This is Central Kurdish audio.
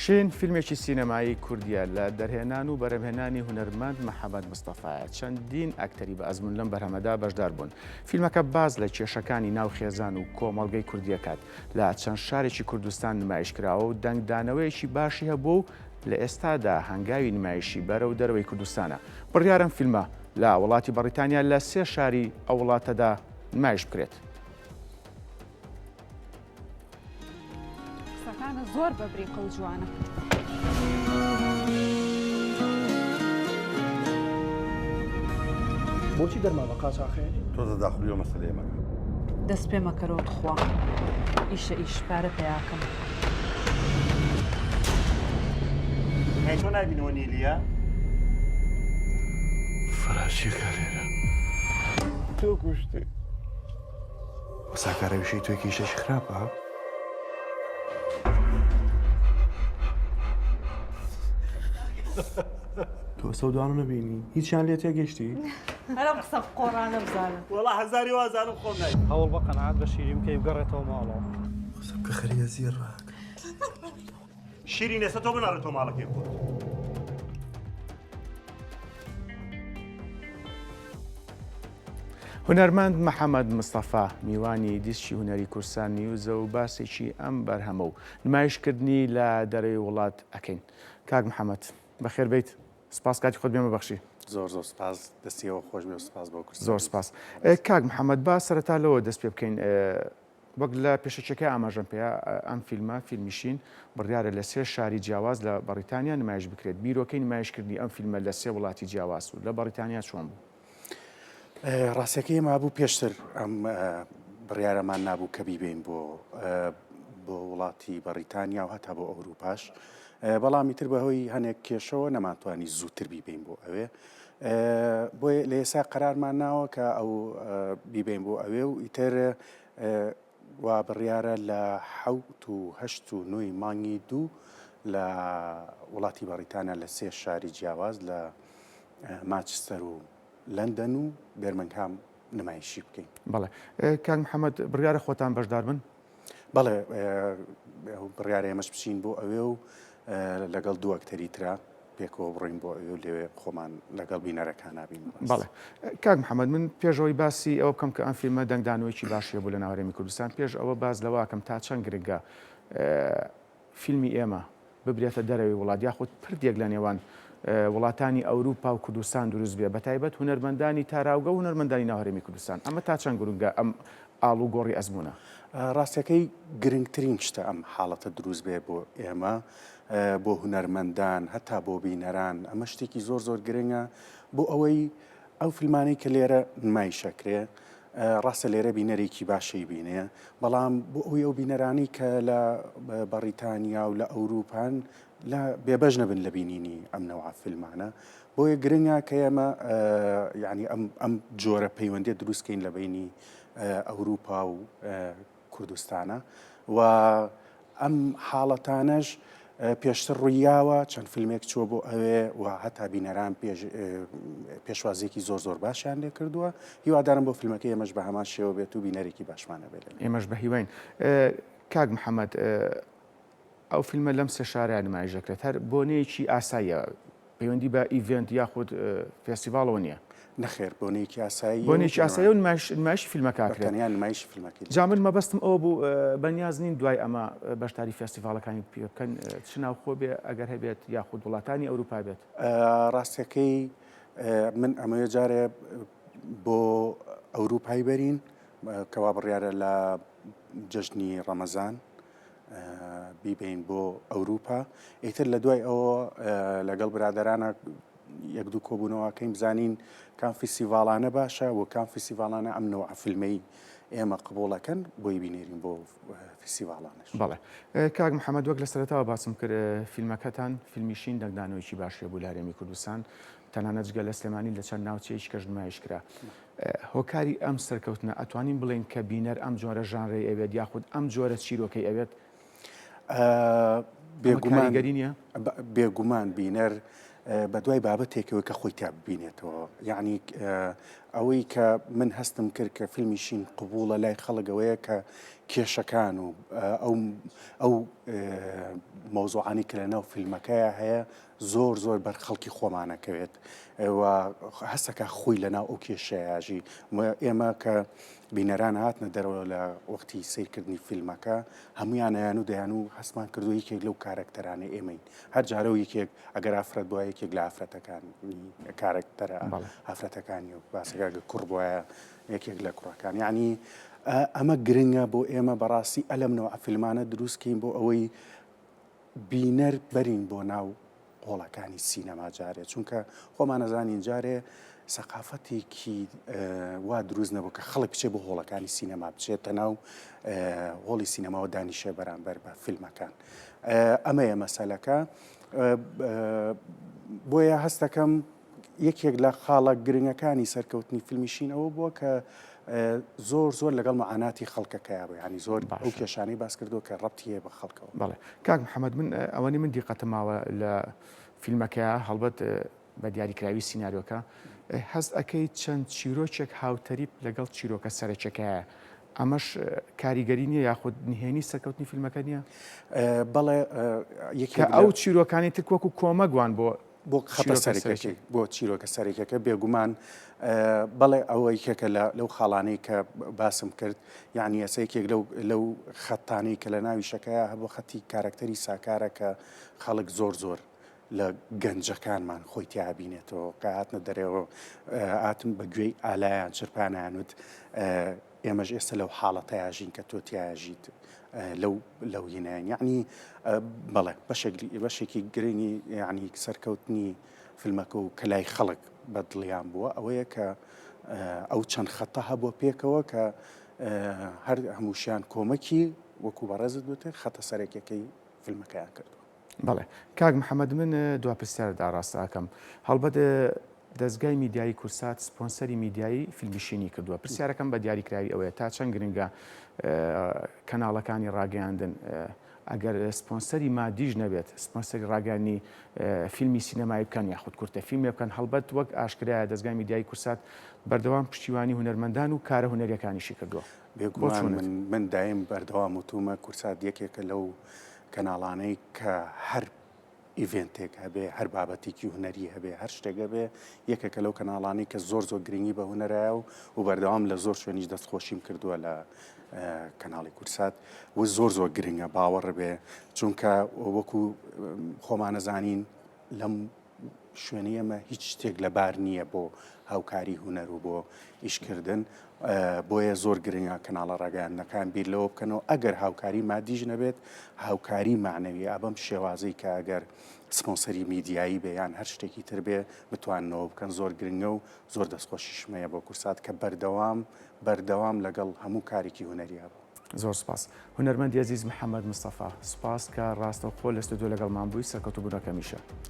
شین فیلمێکی سینەمایی کوردیە لە دەرهێنان و بەرەمهێنانی هونەرمەند محەممەد مستەفایە چەندین ئەکتەری بە ئەزمون لەم بەرهەمەدا بەشدار بوون. فیلمەکە باز لە کێشەکانی ناو خێزان و کۆمەڵگەی کوردیەکات لە چەند شارێکی کوردستان نمایشکراوە و دەنگدانەوەیەکی باشی هەبوو و لە ئێستادا هەنگاوی نمایشی بەرە و دەرەوەی کوردستانە. بڕیارم فیلمە لە وڵاتی بەریتانیا لە 3 شاری ئەو وڵاتەدا نمایش بکرێت. زۆر بەبری قڵ جوانە. بۆچی دەرمانە قاچاخێ؟ تۆ دەداخلی و مەسەلەیە مەکە. دەست پێ مەکەرەوە خوا. ئیشە ئیشپارە پێیاکەم. تۆ نابینەوە نیلیە؟ فەراشیەکە لێرە. تۆ کوشتی. وەساکارەویشەی توێکی شەشی خراپە؟ تۆ سەودوانە نەبینی هیچیان لێ تێگەشتی؟ هەرم قسە قۆڕانە بزانم. وەڵا هەزاری وازانم خۆم نای. هەوڵ بە قەنەعات بە شیرین بکەی بگەڕێتەوە ماڵەوە. قسم کە خەریە زیێڕاک. شیرین ئێستا تۆ بناڕێتەوە ماڵەکەی خۆت. هونەرمەند محەممەد مستەفا میوانی دیسکی هونەری کورسان نیوزە و باسێکی ئەم بەرهەمە و نمایشکردنی لە دەرەوەی وڵات ئەکەین. کاک محەممەد بەخێر بیت، سپاس کاتی خۆت بێمە بەخشی. زۆر سپاس دەستیەوە خۆش بێ و سپاس بۆ کورس. زۆر سپاس. کاک محەممەد با سەرەتا لەوە دەست پێ بکەین وەک لە پێشەچەکە ئاماژەم پێە ئەم فیلمە فیلمیشین بڕیارە لە 3 شاری جیاواز لە بەریتانیا نمایش بکرێت. بیرۆکەی نمایشکردنی ئەم فیلمە لە 3 وڵاتی جیاواز و لە بەریتانیا چۆن بوو؟ ڕاستیەکەی مابوو پێشتر ئەم بڕیارەمان نابوو کە بیبین بۆ وڵاتی بەریتانیا و هەتا بۆ ئەوروپاش، بەڵامی تر بەهۆی هەنێک کێشەوە نەماتوانی زووتر بیبین بۆ ئەوێ. بۆیە لە ئێستا قەرارمان ناوە کە ئەو بیبین بۆ ئەوێ و ئیتر وا بڕیارە لە 7 و 8 و 9 مانگی 2 لە وڵاتی بەریتانیا لە 3 شاری جیاواز لە ماچستەر و لەندەن و بێرمنگهام نمایشی بکەین. بەڵێ کاک محەممەد بڕیارە خۆتان بەشدار بن؟ بەڵێ بڕیارە ئێمەش بچین بۆ ئەوێ و لەگەڵ 2 ئەکتەری ترا پێکەوە بڕین بۆ ئەوێ لێوێ خۆمان لەگەڵ بینەرەکان نابین. بەڵێ کاک محەممەد من پێشەوەی باسی ئەوە بکەم کە ئەم فیلمە دەنگدانەوەیکی باشیە بوو لە ناوەڕێمی کوردستان، پێش ئەوە باز لەواکەم تا چەند گرنگە فیلمی ئێمە ببرێتە دەرەوەی وڵات یاخود پردێک لە نێوان وڵاتانی ئەوروپا و کوردستان دروست بێ، بەتایبەت هونەرمەندانی تاراوگە و هونەرمەندانی ناوەڕێمی کوردستان. ئەمە تا چەند گرنگە ئەم ئاڵو گۆڕی ئەزمونە؟ ڕاستیەکەی گرنگترین شتە ئەم حاڵەتە دروست بێ بۆ ئێمە، بۆ هونەرمەندان هەتا بۆ بینەران. ئەمە شتێکی زۆر گرنگە بۆ ئەوەی ئەو فیلمانەی کە لێرە نمایشەکرێ ڕاستە لێرە بینەرێکی باشەی بینێ، بەڵام بۆ ئەوی ئەو بینەرانی کە لە بەریتانیا و لە ئەوروپان لە بێبەش نەبن لە بینینی ئەم نەوع فیلمانە. بۆیە گرنگە کە ئێمە یعنی ئەم جۆرە پەیوەندی دروستکەین لە بینی ئەوروپا و کوردستانە و ئەم حاڵەتانەش پێشتر ڕوویاوە چەند فیلمێک چوە بۆ ئەوێ و هەتا بینەران پێشوازێکی زۆر باشیان لێ کردووە. هیوادارم بۆ فیلمەکە ئێمەش بە هەمان شێوە بێت و بینەرێکی باشمانە بێت. ئێمەش بە هیوین. کاک محەممەد ئەو فیلمە لەم 3 شارە نمایشەکرێت، هەر بۆنەیەکی ئاساییە پەیوەندی بە ئیڤنت یاخود فێستیڤالەوە نییە؟ نەخێر بۆنێکی ئاسایی بۆنێکی ئاسایی و نمایشی فیلمەکەکرێت. نمایشی فیلمەکە جا من مەبەستم ئەوە بوو بەنیاز نین دوای ئەمە بەشداری فێستیڤالەکانی پێ بکەن چ ناوخۆ بێ ئەگەر هەبێت یاخود وڵاتانی ئەوروپا بێت. ڕاستیەکەی من ئەمەیە جارێ بۆ ئەوروپای بەرین کەوا بڕیارە لە جەژنی ڕەمەزان بیبین بۆ ئەوروپا. ئیتر لە دوای ئەوە لەگەڵ برادەرانە 1-2 کۆبوونەوەکەین بزانین کام فیسیڤالانە باشە و کام فیسیڤالانە ئەم نەوع فیلمەی ئێمە قبوڵەکەن بۆی بینێرین بۆ فیسیڤالانش. بەڵێ کاک محەممەد وەک لە سەرەتاوە باسم کرد فیلمەکەتان فیلمیشین دەنگدانەوەیکی باشیە بوو لە هەرێمی کوردستان، تەنانەت جگە لە سلێمانی لە چەند ناوچەیەکی کەش نمایش کرا. هۆکاری ئەم سەرکەوتنە ئەتوانین بڵێن کە بینەر ئەم جۆرە ژانڕێی ئەوێت یاخود ئەم جۆرە چیرۆکەی ئەوێت؟ بێگومان بینەر بە دوای بابەتێکەوە کە خۆی تا ببینێتەوە، یعنی ئەوەی کە من هەستم کرد کە فیلمیشین قبوڵە لای خەڵکەوەیە کە کێشەکان و ئەو مۆزوعانی کە لە ناو فیلمەکەیە هەیە زۆر بەر خەڵکی خۆمانەکەوێت و هەستەکە خۆی لە ناو ئەو کێشەیەژی ئێمە کە بینەران هاتنە دەرەوە لە وەختی سیرکردنی فیلمەکە هەمویانیان و دەیان و هەستمان کردو یەکێک لەو کارکتەرانە ئێمەین هەر جارە و یەکێک ئەگەر ئافرەت بووە یەکێک لە ئافرەتەکانی کارکتەرە ئافرەتەکانی و باسەکە کوڕ بووە یەکێک لە کوڕەکان یعنی ئەمە گرنگە بۆ ئێمە بەڕاستی ئەلەمنەوە فیلمانە دروستکەین بۆ ئەوەی بینەر بەرین بۆ ناو هۆڵەکانی سینەما جارێ چونکە خۆمان نەزانین جارێ سەقافەتێکی وا دروست نەبوو کە خەڵک بچێت بۆ هۆڵەکانی سینەما بچێتە ناو هۆڵی سینەماوە دانیشە بەرامبەر بە فیلمەکان ئەمەیە مەسەلەکە بۆیە هەستەکەم یەکێک لە خاڵە گرنگەکانی سەرکەوتنی فیلمیشینەوە بووە کە زۆر لەگەڵ معاناتی خەڵکەکەیە بوو ینی زۆر ئەو کێشانەی باس کردو کە ڕەبتیە بە خەڵکەوە بەڵێ کاک محەممەد من ئەوەنی من دیقەتەماوە لە فیلمەکەیە هەڵبەت بە دیاریکراوی سینناریۆکە هەست ئەەکەی چەند چیرۆکێک هاوتەریب لەگەڵ چیرۆکە سەرچەکەیە ئەمەش کاریگەری نییە یاخود نهێنی سەرکەوتنی فیلمەکە نییە بەڵێ کە ئەو چیرۆکانی تر وەکو کۆمەگوان بۆ خەتە سەرەکەی بۆ چیرۆکە سەرێکەکە بێگومان بەڵێ ئەوە یەکێکە لەو خاڵانەی کە باسم کرد یعنی ئەسەیەکێک لەو خەتانەی کە لە ناوی شەکەیە هەبوو خەتی کارکتەری ساکارە کە خەڵک زۆر لە گەنجەکانمان خۆی تیابینێتەوە کە هاتنە دەرەوە هاتم بە گوێی ئالایان چرپانیانوت ئێمەش ئێستا لەو حاڵەتەیاژین کە تۆ تیاژیت لەو هینایان یعنی بەڵێ بەشێکی گرنگی یعنی سەرکەوتنی فیلمەکە و کە لای خەڵک بە دڵیان بووە ئەوەیە کە ئەو چەند خەتە هەبووە پێکەوە کە هەر هەمووشیان کۆمەکی وەکو بەڕێزت بوتێ خەتە سەرێکەکەی فیلمەکەیان کردووە. بەڵێ کاک محەممەد من دو پرسیاردا ڕاستە ئەەکەم هەڵبەت دەستگای میدیایی کورسات سپۆنسەری میدیایی فیلمیشینی کردووە پرسیارەکەم بە دیاریکراوی ئەوەیە تا چەند گرنگە کەناڵەکانی ڕاگەیاندن ئەگەر سپۆنسەری مادیش نەبێت سپۆنسەری ڕاگەانی فیلمی سینەمایی بکەن یاخود کورتە فیلمێ بکەن هەڵبەت وەک ئاشکرایە دەستگای میدیایی کورسات بەردەوام پشتیوانی هونەرمەندان و کارە هونەریەکانیشی کردووە بێگومان من دایم بەردەوام وتومە کورسات یەکێکە لەو کەناڵانەی کە هەر ئیڤنتێک هەبێ هەر بابەتێکی هوەری هەبێ هەر شتێکە بێ یەکێکە لەو کەناڵانی کە زۆر گرنگی بە هوەرایە و بەردەوام لە زۆر شوێنیش دەستخۆشیم کردووە لە کەناڵی کورسات و زۆر گرنگە باوەڕ بێ چونکە وەکو خۆمانەزانین لەم شوێنی ئەمە هیچ شتێک لەبار نییە بۆ هاوکاری هوەر و بۆ ئیشکردن بۆیە زۆر گرنگە کەناڵە ڕاگەیاندنەکان بیر لەوە بکەنەوە ئەگەر هاوکاری مادیش نەبێت هاوکاری معنەوی ئابەم شێوازەی کە ئەگەر سپۆنسەری میدیایی بێ یان هەر شتێکی تر بێ بتوانەوە بکەن زۆر گرنگە و زۆر دەستخۆشیشمەیە بۆ کورسات کە بەردەوام لەگەڵ هەموو کارێکی هوەریە بوو. زۆر سپاس هونەرمەندی عەزیز محەممەد مستەفا سپاس کە ڕاستەوخۆ لە ستودیۆ لەگەڵمان بووی سەرکەوتوبوونەکەمیشە